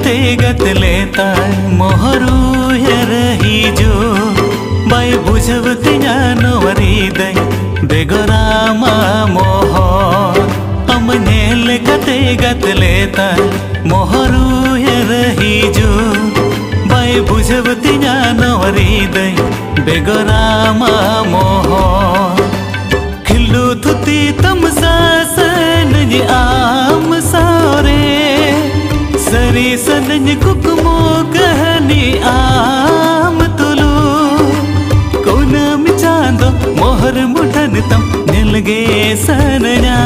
kate gatleta moharu yarahi jo bai bujhavtinya nowaridai begorama mohor amnel kate gatleta moharu yarahi jo bai bujhavtinya nowaridai begorama mohor Khillu थुती तमसा सनज आम सारे सरी सनज कुकमो कहनी आम तुलू कोना मिचांदो मोहर मुठन तम निलगे सनजा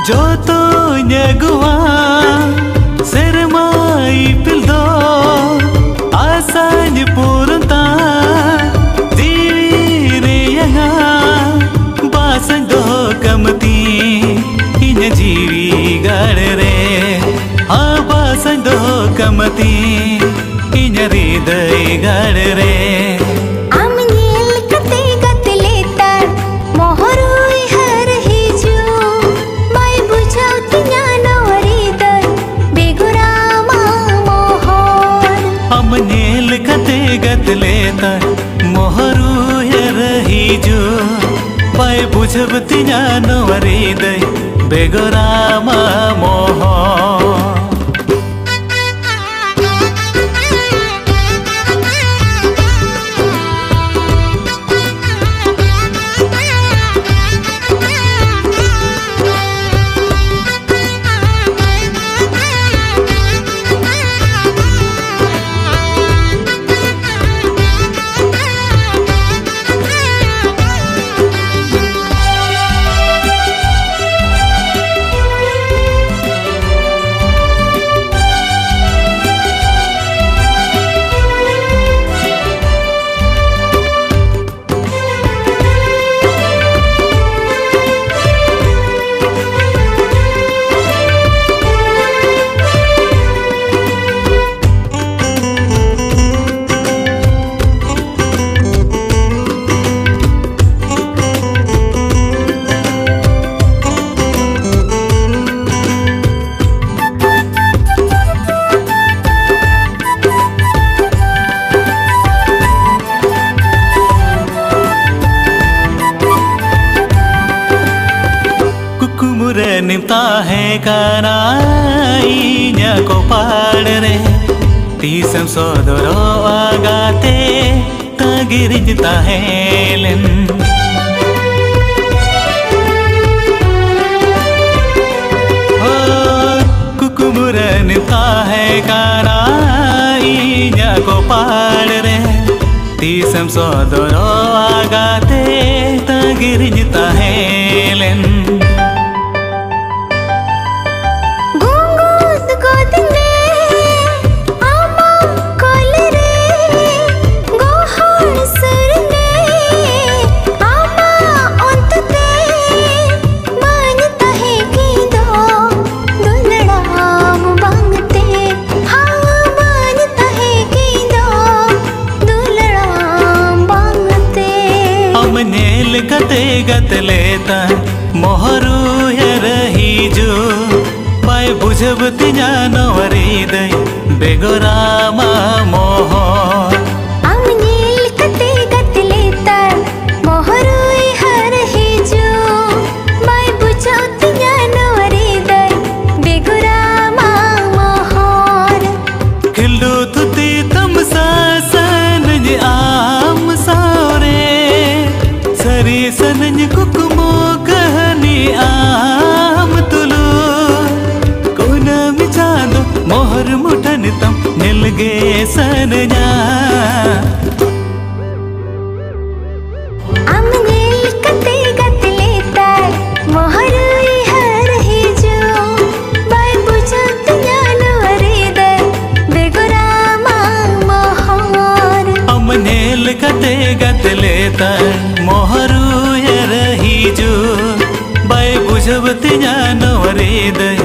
जो तो नगुआ सरमाई पिल्दो आसान पूरता जीवी रे यहाँ बासन दो कमती इन जीवी गाड़ रे हाँ बासन दो कमती इन हृदय गाड़ रे गतलेता मोहरू यरही जो पाए बुझबतिया नवरीदय बेगोरामा मोहर निमता है कानाइnya ko padre tisam sodoro agate तागिरिज ताहेलेन कुकुमुरन ताहे काना इन्या को पाड़ रे तीसम सोदरो आगाते तागिरिज ताहेलेन गते गत लेता मोहरू रही जो पाए बुझब तिजा नवरी दई बेगोरामा मोहर गते गत लेता मोहरू रही जो पाए बुझब तिजा नवरी दई बेगोरामा मोहर खिल्डो तुती तमसा सन जे आम सारे सरी सनज कुकुमो कहनी आम तुलो कोना मिचादो मोहर मुठन तम निलगे सनजा गते गत लेता मोहरू रही जो बाय बुझब तिजा नवरी दई बेगोरामा मोहर अमनेल गते गत लेता मोहरू रही जो बाय बुझब तिजा नवरी दई